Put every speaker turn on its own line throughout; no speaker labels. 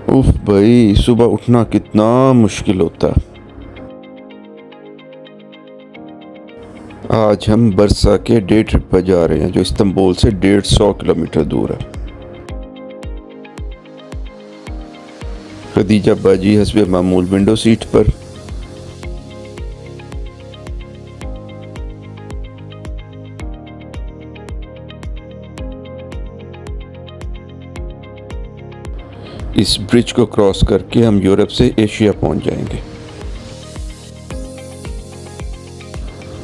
उफ भाई, सुबह उठना कितना मुश्किल होता है। आज हम बरसा के डे ट्रिप पर जा रहे हैं जो इस्तांबुल से 150 किलोमीटर दूर है। खदीजा बाजी हस्बे मामूल विंडो सीट पर। इस ब्रिज को क्रॉस करके हम यूरोप से एशिया पहुंच जाएंगे।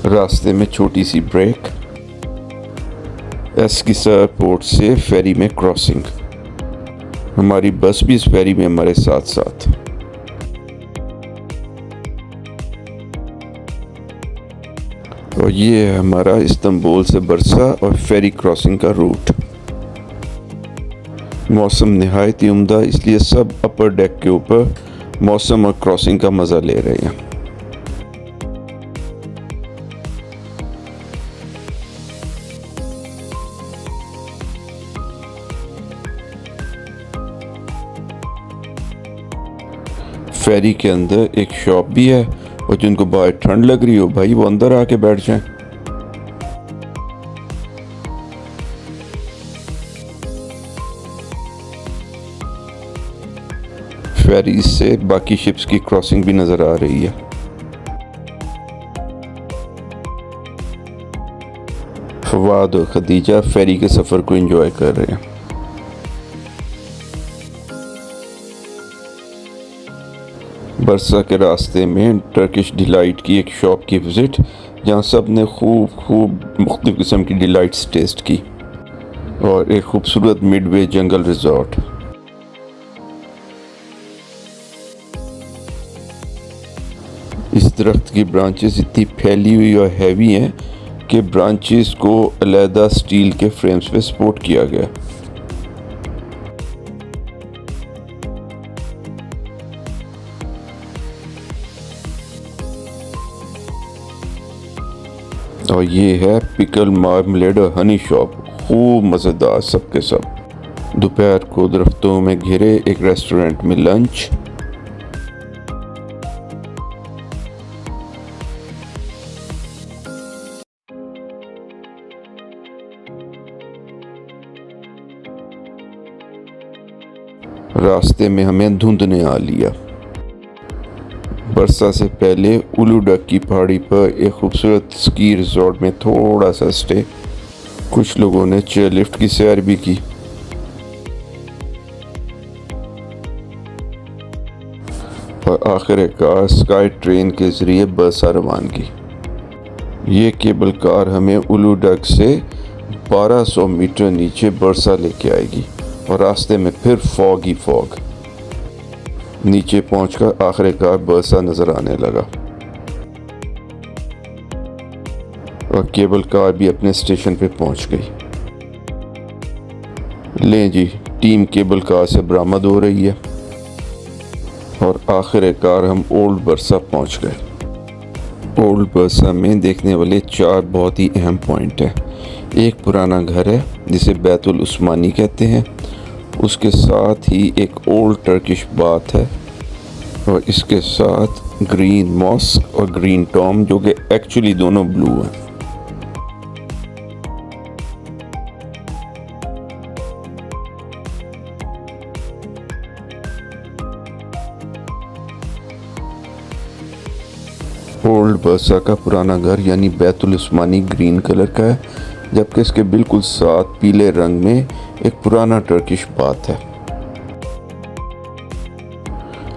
रास्ते में छोटी सी ब्रेक। एस्किसा पोर्ट से फेरी में क्रॉसिंग। हमारी बस भी इस फेरी में हमारे साथ साथ। और ये है हमारा इस्तांबुल से बरसा और फेरी क्रॉसिंग का रूट। मौसम नहायत ही उम्दा, इसलिए सब अपर डेक के ऊपर मौसम और क्रॉसिंग का मज़ा ले रहे हैं। फेरी के अंदर एक शॉप भी है और जिनको बाहर ठंड लग रही हो भाई वो अंदर आके बैठ जाएं। फेरी से बाकी शिप्स की क्रॉसिंग भी नज़र आ रही है। फवाद और खदीजा फेरी के सफ़र को एंजॉय कर रहे हैं। बरसा के रास्ते में टर्किश डिलाइट की एक शॉप की विज़िट, जहाँ सब ने खूब मुख्तलिफ़ किस्म की डिलाइट्स टेस्ट की, और एक खूबसूरत मिडवे जंगल रिजॉर्ट। इस दरख्त की ब्रांचेस इतनी फैली हुई और हैवी हैं कि ब्रांचेस को अलहदा स्टील के फ्रेम्स पे सपोर्ट किया गया। और ये है पिकल मार्मलेड और हनी शॉप, खूब मज़ेदार सबके सब। दोपहर को दरख्तों में घिरे एक रेस्टोरेंट में लंच। रास्ते में हमें धुंध ने आ लिया। बरसा से पहले उलूडक की पहाड़ी पर एक खूबसूरत स्की रिजॉर्ट में थोड़ा सा स्टे। कुछ लोगों ने चेयर लिफ्ट की सैर भी की। और आखिरकार स्काई ट्रेन के ज़रिए बरसा रवानगी। ये केबल कार हमें उलूडक से 1200 मीटर नीचे बरसा लेके आएगी और रास्ते में फिर फॉग ही फॉग। नीचे पहुंचकर आखिरकार बरसा नज़र आने लगा और केबल कार भी अपने स्टेशन पे पहुंच गई। लें जी, टीम केबल कार से बरामद हो रही है और आखिरकार हम ओल्ड बरसा पहुंच गए। ओल्ड बरसा में देखने वाले 4 बहुत ही अहम पॉइंट हैं। एक पुराना घर है जिसे बैतुल उस्मानी कहते हैं, उसके साथ ही एक ओल्ड टर्किश बाथ है, और इसके साथ ग्रीन मॉस्क और ग्रीन टॉम, जो कि एक्चुअली दोनों ब्लू हैं। ओल्ड बरसा का पुराना घर यानी बैतुल उस्मानी ग्रीन कलर का है, जबकि इसके बिल्कुल साथ पीले रंग में एक पुराना टर्किश बाथ है।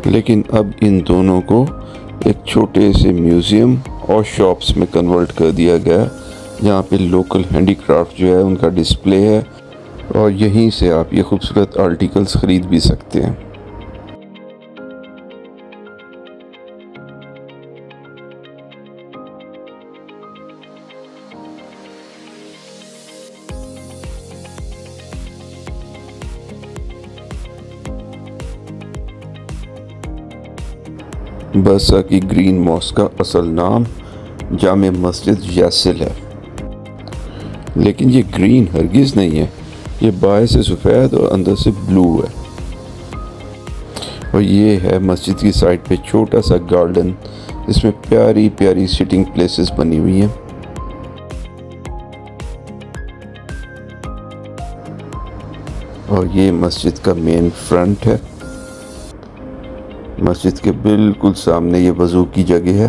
लेकिन अब इन दोनों को एक छोटे से म्यूज़ियम और शॉप्स में कन्वर्ट कर दिया गया, जहाँ पे लोकल हैंडीक्राफ्ट जो है उनका डिस्प्ले है, और यहीं से आप ये खूबसूरत आर्टिकल्स ख़रीद भी सकते हैं। बरसा की ग्रीन मॉस्क का असल नाम जामे मस्जिद यासिल है, लेकिन ये ग्रीन हरगिज़ नहीं है, ये बाहर से सफ़ेद और अंदर से ब्लू है। और ये है मस्जिद की साइड पे छोटा सा गार्डन, जिसमें प्यारी प्यारी सिटिंग प्लेसेस बनी हुई हैं। और ये मस्जिद का मेन फ्रंट है। मस्जिद के बिल्कुल सामने ये वज़ू की जगह है।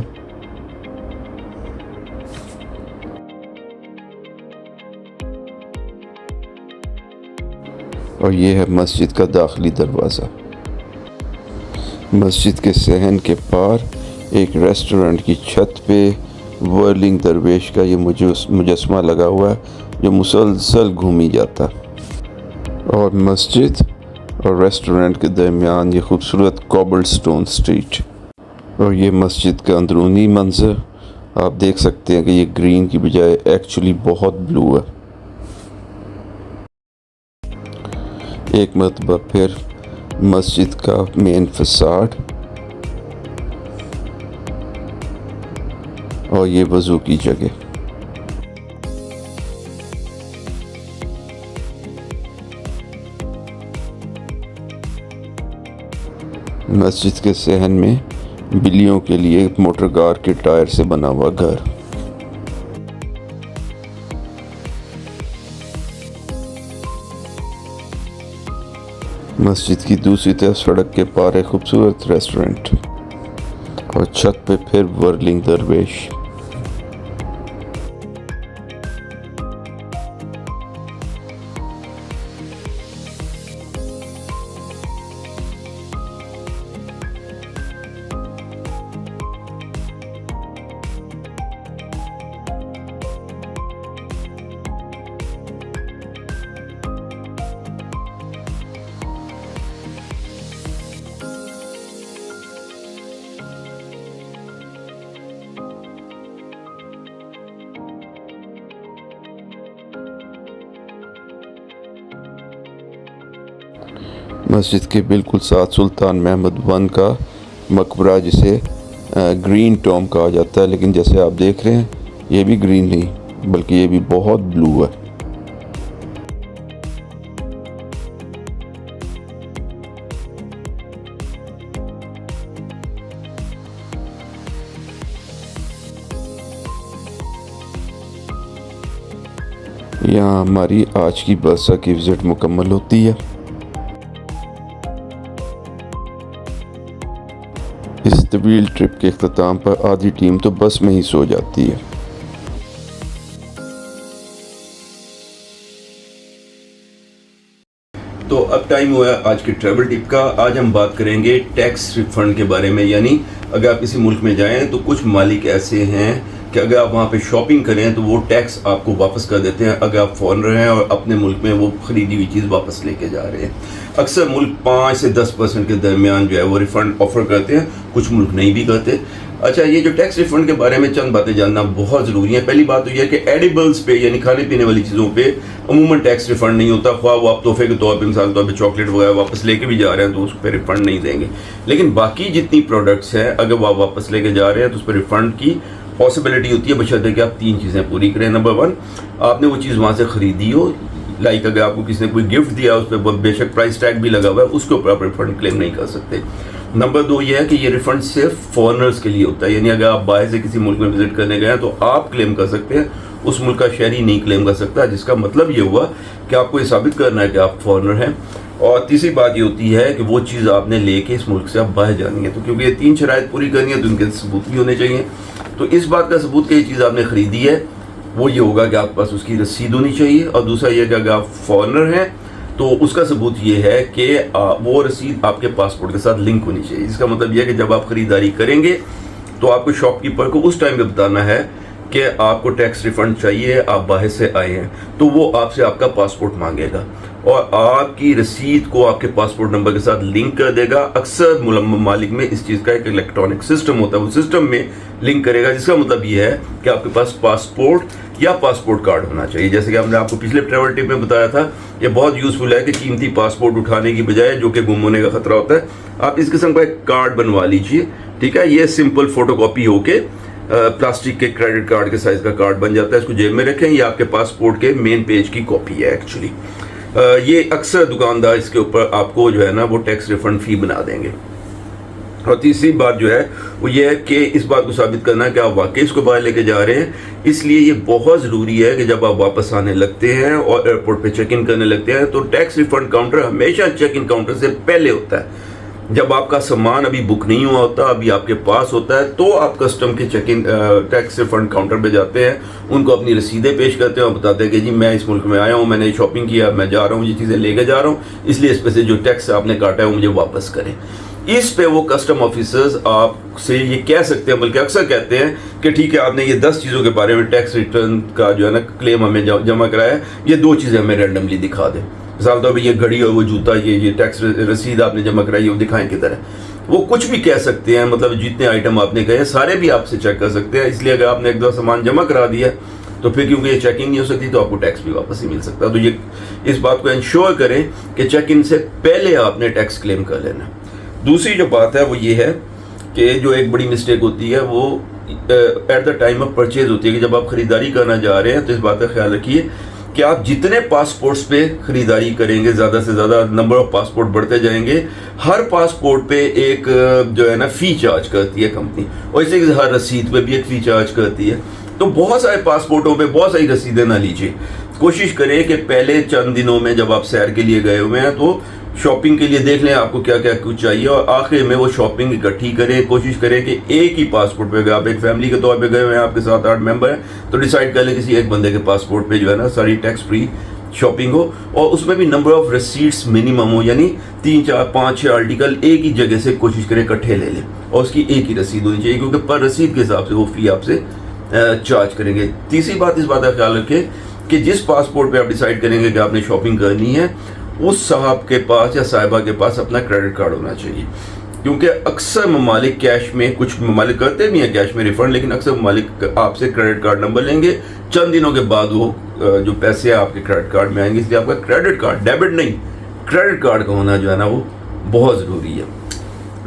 और ये है मस्जिद का दाखिली दरवाज़ा। मस्जिद के सहन के पार एक रेस्टोरेंट की छत पे वर्लिंग दरवेश का ये मुजस्मा लगा हुआ है, जो मुसलसल घूमी जाता। और मस्जिद और रेस्टोरेंट के दरमियान ये खूबसूरत कोबलस्टोन स्ट्रीट। और ये मस्जिद का अंदरूनी मंजर आप देख सकते हैं कि ये ग्रीन की बजाय एक्चुअली बहुत ब्लू है। एक मरतबा फिर मस्जिद का मेन फसाड और ये वज़ू की जगह। मस्जिद के सहन में बिल्लियों के लिए मोटर कार के टायर से बना हुआ घर। मस्जिद की दूसरी तरफ सड़क के पार एक खूबसूरत रेस्टोरेंट और छत पे फिर वर्लिंग दरवेश। मस्जिद के बिल्कुल साथ सुल्तान महमूद वन का मकबरा, जिसे ग्रीन टॉम कहा जाता है, लेकिन जैसे आप देख रहे हैं ये भी ग्रीन नहीं बल्कि ये भी बहुत ब्लू है। यहाँ हमारी आज की बरसा की विज़िट मुकम्मल होती है। इस तवील ट्रिप के अख्ताम पर आधी टीम तो बस में ही सो जाती है।
तो अब टाइम हुआ है आज की ट्रैवल टिप का। आज हम बात करेंगे टैक्स रिफंड के बारे में। यानी अगर आप किसी मुल्क में जाएं तो कुछ मालिक ऐसे हैं कि अगर आप वहाँ पे शॉपिंग करें तो वो टैक्स आपको वापस कर देते हैं, अगर आप फॉरेनर हैं और अपने मुल्क में वो ख़रीदी हुई चीज़ वापस लेके जा रहे हैं। अक्सर मुल्क 5 से 10% के दरमियान जो है वो रिफ़ंड ऑफ़र करते हैं, कुछ मुल्क नहीं भी करते। अच्छा, ये जो टैक्स रिफ़ंड के बारे में चंद बातें जानना बहुत ज़रूरी है। पहली बात तो यह है कि एडिबल्स पे यानी खाने पीने वाली चीज़ों पे अमूमन टैक्स रिफ़ंड नहीं होता। ख्वाह वो आप तोहफे के तौर पर, मिसाल के तौर पर चॉकलेट वगैरह वापस लेके भी जा रहे हैं तो उस पर रिफ़ंड नहीं देंगे। लेकिन बाकी जितनी प्रोडक्ट्स हैं अगर वो आप वापस लेके जा रहे हैं तो उस पर रिफ़ंड की पॉसिबिलिटी होती है, बशर्ते कि आप 3 चीज़ें पूरी करें। नंबर 1, आपने वो चीज़ वहाँ से ख़रीदी हो, लाइक अगर आपको किसी ने कोई गिफ्ट दिया उस पर बेशक प्राइस टैग भी लगा हुआ है, उसके ऊपर आप रिफंड क्लेम नहीं कर सकते। नंबर 2 ये है कि ये रिफंड सिर्फ फॉरेनर्स के लिए होता है, यानी अगर आप बाहर से किसी मुल्क में विजिट करने गए हैं तो आप क्लेम कर सकते हैं, उस मुल्क का शहरी नहीं क्लेम कर सकता, जिसका मतलब ये हुआ कि आपको ये साबित करना है कि आप फॉरेनर हैं। और तीसरी बात ये होती है कि वो चीज़ आपने लेके इस मुल्क से आप बाहर जानी है, तो क्योंकि ये 3 शराइत पूरी करनी है तो उनके सबूत भी होने चाहिए। तो इस बात का सबूत कि ये चीज़ आपने ख़रीदी है वो ये होगा कि आपके पास उसकी रसीद होनी चाहिए, और दूसरा ये कि अगर आप फॉरेनर हैं तो उसका सबूत ये है कि वो रसीद आपके पासपोर्ट के साथ लिंक होनी चाहिए। इसका मतलब यह है कि जब आप ख़रीदारी करेंगे तो आपको शॉपकीपर को उस टाइम पे बताना है कि आपको टैक्स रिफंड चाहिए, आप बाहर से आए हैं, तो वो आपसे आपका पासपोर्ट मांगेगा और आपकी रसीद को आपके पासपोर्ट नंबर के साथ लिंक कर देगा। अक्सर मालिक में इस चीज़ का एक इलेक्ट्रॉनिक सिस्टम होता है, वो सिस्टम में लिंक करेगा, जिसका मतलब ये है कि आपके पास पासपोर्ट या पासपोर्ट कार्ड होना चाहिए। जैसे कि हमने आपको पिछले ट्रैवल टिप में बताया था, ये बहुत यूज़फुल है कि कीमती पासपोर्ट उठाने की बजाय, जो कि गुम होने का खतरा होता है, आप इस किस्म का एक कार्ड बनवा लीजिए। ठीक है, ये सिंपल फोटोकॉपी होके प्लास्टिक के क्रेडिट कार्ड के साइज़ का कार्ड बन जाता है। इसको जेब में रखें, ये आपके पासपोर्ट के मेन पेज की कॉपी है एक्चुअली। ये अक्सर दुकानदार इसके ऊपर आपको जो है ना वो टैक्स रिफंड फ़ी बना देंगे। और तीसरी बात जो है वो ये है कि इस बात को साबित करना है कि आप वाकई इसको बाहर लेके जा रहे हैं। इसलिए ये बहुत ज़रूरी है कि जब आप वापस आने लगते हैं और एयरपोर्ट पे चेक इन करने लगते हैं तो टैक्स रिफंड काउंटर हमेशा चेक इन काउंटर से पहले होता है। जब आपका सामान अभी बुक नहीं हुआ होता, अभी आपके पास होता है, तो आप कस्टम के check in tax refund counter पे जाते हैं, उनको अपनी रसीदें पेश करते हैं और बताते हैं कि जी मैं इस मुल्क में आया हूँ, मैंने शॉपिंग किया, मैं जा रहा हूँ, ये चीज़ें लेके जा रहा हूँ, इसलिए इस पे से जो टैक्स आपने काटा है वो मुझे वापस करें। इस पे वो कस्टम ऑफिसर्स आपसे ये कह सकते हैं, बल्कि अक्सर कहते हैं कि ठीक है आपने ये 10 चीज़ों के बारे में टैक्स रिटर्न का जो है ना क्लेम हमें जमा कराया है, ये 2 चीज़ें हमें रैंडमली दिखा दें। मिसाल तौर पर ये घड़ी और वो जूता, ये टैक्स रसीद आपने जमा कराई है, वो दिखाएं किधर है। वो कुछ भी कह सकते हैं, मतलब जितने आइटम आपने कहे सारे भी आपसे चेक कर सकते हैं। इसलिए अगर आपने एक दो सामान जमा करा दिया तो फिर क्योंकि ये चेकिंग नहीं हो सकती तो आपको टैक्स भी वापस ही मिल सकता है। तो ये इस बात को इंश्योर करें कि चेक इन से पहले आपने टैक्स क्लेम कर लेना। दूसरी जो बात है वो ये है कि जो एक बड़ी मिस्टेक होती है वो at the time of purchase होती है कि जब आप ख़रीदारी करना जा रहे हैं तो इस बात का ख्याल रखिए कि आप जितने पासपोर्ट्स पे ख़रीदारी करेंगे, ज़्यादा से ज़्यादा नंबर ऑफ़ पासपोर्ट बढ़ते जाएंगे। हर पासपोर्ट पे एक जो है ना फ़ी चार्ज करती है कंपनी, और इसे हर रसीद पे भी एक फ़ी चार्ज करती है। तो बहुत सारे पासपोर्टों पे बहुत सारी रसीदें ना लीजिए। कोशिश करें कि पहले चंद दिनों में जब आप सैर के लिए गए हुए हैं तो शॉपिंग के लिए देख लें आपको क्या क्या कुछ चाहिए, और आखिर में वो शॉपिंग इकट्ठी करें। कोशिश करें कि एक ही पासपोर्ट पे, अगर आप एक फैमिली के तौर पे गए हुए हैं, आपके 7-8 मेंबर हैं, तो डिसाइड कर लें किसी एक बंदे के पासपोर्ट पे जो है ना सारी टैक्स फ्री शॉपिंग हो, और उसमें भी नंबर ऑफ रसीट्स मिनिमम हो, यानी 3, 4, 5, 6 आर्टिकल एक ही जगह से कोशिश करें इकट्ठे ले लें, और उसकी एक ही रसीद होनी चाहिए, क्योंकि पर रसीद के हिसाब से वो फ़ी आपसे चार्ज करेंगे। तीसरी बात, इस बात का ख्याल रखें कि जिस पासपोर्ट पे आप डिसाइड करेंगे कि आपने शॉपिंग करनी है, उस साहब के पास या साहिबा के पास अपना क्रेडिट कार्ड होना चाहिए। क्योंकि अक्सर ममालिक कैश में, कुछ ममालिक करते भी हैं कैश में रिफंड, लेकिन अक्सर ममालिक आपसे क्रेडिट कार्ड नंबर लेंगे, चंद दिनों के बाद वो जो पैसे आपके क्रेडिट कार्ड में आएंगे। इसलिए आपका क्रेडिट कार्ड, डेबिट नहीं, क्रेडिट कार्ड का होना जो है ना वो बहुत ज़रूरी है।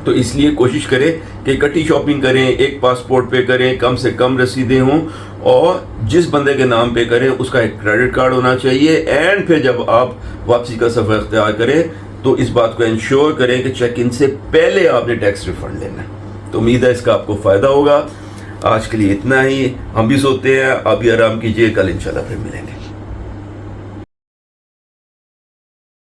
तो इसलिए कोशिश करें कि इकट्ठी शॉपिंग करें, एक पासपोर्ट पे करें, कम से कम रसीदें हों, और जिस बंदे के नाम पे करें उसका एक क्रेडिट कार्ड होना चाहिए। एंड फिर जब आप वापसी का सफ़र अख्तियार करें तो इस बात को इंश्योर करें कि चेक इन से पहले आपने टैक्स रिफंड लेना है। तो उम्मीद है इसका आपको फ़ायदा होगा। आज के लिए इतना ही। हम भी सोते हैं, आप भी आराम कीजिए, कल इंशाल्लाह फिर मिलेंगे।